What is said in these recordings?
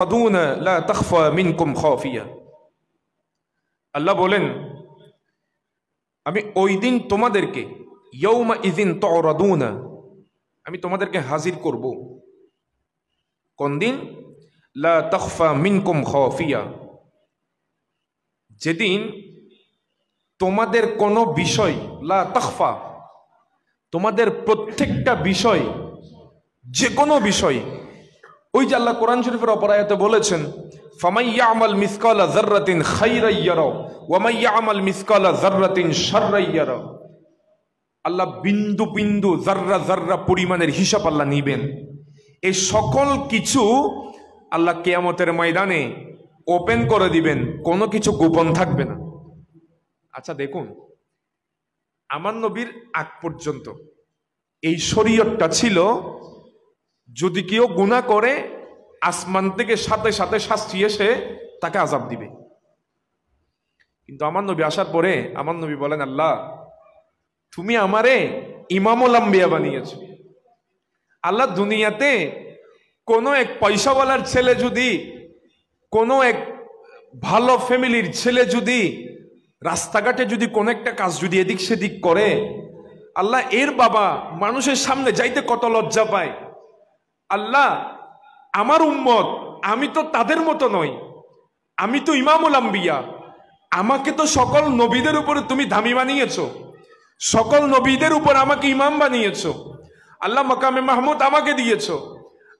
লা তাখফা মিনকুম খাফিয়া। আল্লাহ বলেন, আমি ওই দিন তোমাদেরকে ইয়াউমা ইযিন তুরাদুনা, আমি তোমাদেরকে হাজির করব। কোন দিন? লা তাখফা মিনকুম খাফিয়া, যেদিন তোমাদের কোনো বিষয়, লা তাখফা, তোমাদের প্রত্যেকটা বিষয়, যে কোনো বিষয়, ওই যে আল্লাহ কোরআন শরীফের অপর আয়াতে বলেছেন, ফামান ইয়ামাল মিসকালা যাররাতিন খাইরান ইয়ারা ওয়া মান ইয়ামাল মিসকালা যাররাতিন শাররান ইয়ারা। আল্লাহ বিন্দু বিন্দু, যাররা যাররা পরিমাণের হিসাব আল্লাহ নিবেন। এই সকল কিছু আল্লাহ কিয়ামতের ময়দানে ওপেন করে দিবেন, কোনো কিছু গোপন থাকবে না। আচ্ছা দেখুন, আমার নবীর আগ পর্যন্ত এই শরীয়তটা ছিল, যদি কেউ গুনাহ করে আসমান থেকে সাথে সাথে শাস্তি এসে তাকে আযাব দিবে। কিন্তু আমার নবী আসার পরে আমার নবী বলেন, আল্লাহ তুমি আমারে ইমামুল আম্বিয়া বানিয়েছো। আল্লাহ দুনিয়াতে কোনো এক পয়সাওয়ালার ছেলে যদি, কোনো এক ভালো ফ্যামিলির ছেলে যদি রাস্তাঘাটে যদি কোনো একটা কাজ যদি এদিক সেদিক করে, আল্লাহ এর বাবা মানুষের সামনে যাইতে কত লজ্জা পায়। আল্লাহ আমার উম্মত, আমি তো তাদের মতো নই, আমি তো ইমামুল আম্বিয়া, আমাকে তো সকল নবীদের উপরে তুমি দামি বানিয়েছো, সকল নবীদের উপর আমাকে ইমাম বানিয়েছো, আল্লাহ মাকামে মাহমুদ আমাকে দিয়েছো।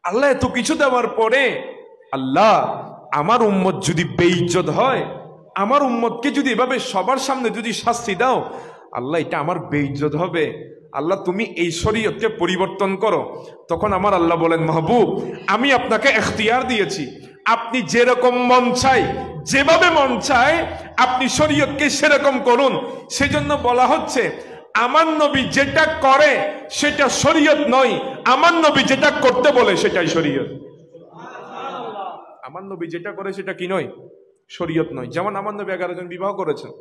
আল্লাহ এত কিছু দেওয়ার পরে আল্লাহ আমার উম্মত যদি বেইজ্জত হয়, আমার উম্মতকে যদি এভাবে সবার সামনে যদি শাস্তি দাও, আল্লাহ এটা আমার বেইজ্জত হবে। আল্লাহ তুমি এই শরীয়তকে পরিবর্তন করো। তখন আমার আল্লাহ বলেন, মাহবুব আমি আপনাকে এখতিয়ার দিয়েছি, আপনি যেরকম মন চাই, যেভাবে মন চায় আপনি শরীয়তকে সেরকম করুন। সেজন্য বলা হচ্ছে, আমার নবী যেটা করে সেটা শরীয়ত নয়, আমার নবী যেটা করতে বলে সেটাই শরীয়ত। আমার নবী যেটা করে সেটা কি নয়? শরীয়ত নয়। যেমন আমার নবী 11 জন বিবাহ করেছেন,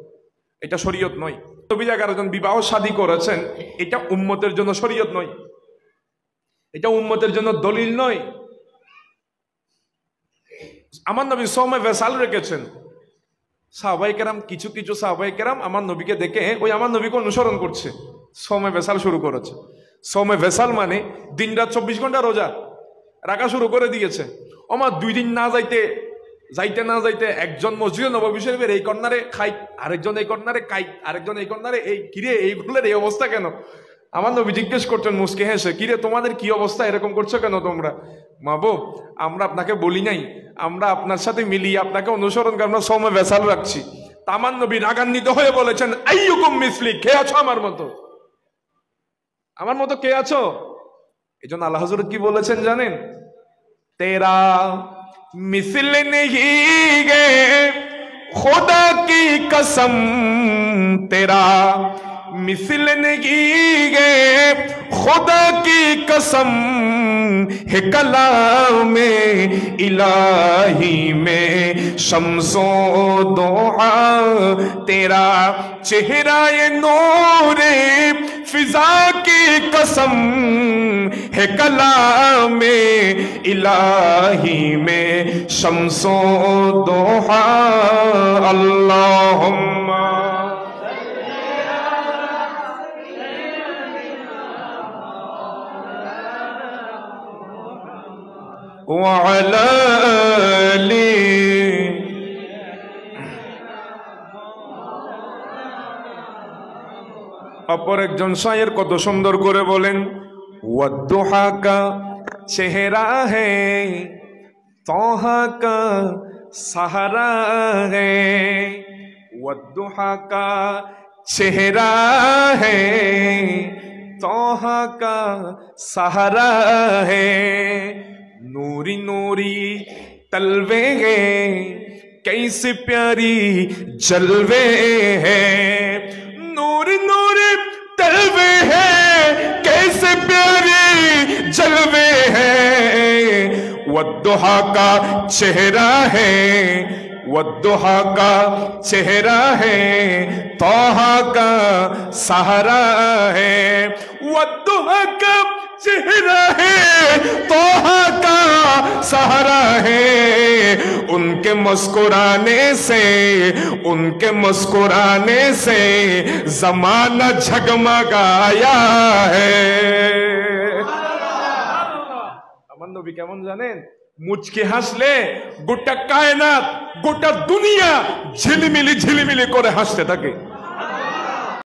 এটা শরীয়ত নয়। নবী 11 জন বিবাহ শাদী করেছেন, এটা উম্মতের জন্য শরীয়ত নয়, এটা উম্মতের জন্য দলিল নয়। আমার নবী সওমে ভেসাল রেখেছেন। সাহাবায়ে কেরাম, কিছু কিছু সাহাবায়ে কেরাম আমার নবীকে দেখে ওই আমার নবীকে অনুসরণ করছে, সওমে ভেসাল শুরু করেছে। সওমে ভেসাল মানে দিন রাত 24 ঘন্টা রোজা রাখা শুরু করে দিয়েছে। আমার 2 দিন না যাইতে একজন মসজিদে নববী শরীফের এই কর্নারে খাই, আরেকজন এই কর্নারে খাই, আরেকজন এই কর্নারে, এই কিরে এইগুলোর এই অবস্থা কেন? আমার নবী জিজ্ঞেস করছেন মুসকে হেসে, কিরে তোমাদের কি অবস্থা, এরকম করছো কেন তোমরা? মাহবুব আমরা আপনাকে বলি নাই, আমরা আপনার সাথে মিলিয়ে আপনাকে অনুসরণ করে আমরা সওমে ভেসাল রাখছি। আমার নবী রাগান্বিত হয়ে বলেছেন, আইয়ুকুম মিসলি, কে আছো আমার মতো? আমার মতো কে আছো? এই জন্য আল্লাহ হযরত কি বলেছেন জানেন? তেরা मिसल नहीं गे खुदा की कसम, तेरा मिसल नहीं गे खुदा की कसम है कलामे इलाही में शम्सो दोहा, तेरा चेहरा ये नूरे फिजा की कसम है कलामे इलाही में शम्सो दोहा। अल्लाहुम्मा व अला आलि। অপর একজন শায়ের কত সুন্দর করে বলেন, वद्दुहा का चेहरा है तौहा का सहारा है, वद्दुहा का चेहरा है तौहा का सहारा है, नूरी नूरी तलवे हैं कैसे प्यारी जलवे हैं, नूरी नूरी तलवे हैं कैसे प्यारे जलवे हैं, वद्दुहा का चेहरा है, वद्दुहा का चेहरा है तौहा का सहारा है, वद्दुहा का चेहरा है तोहा का सहारा है, उनके मुस्कुराने से जमाना झगमगाया है। আমার নবী কেমন জানেন? মুচকে হাসলে গোটা কায়নাত গোটা দুনিয়া ঝিলিমিলি করে হাসতে থাকে।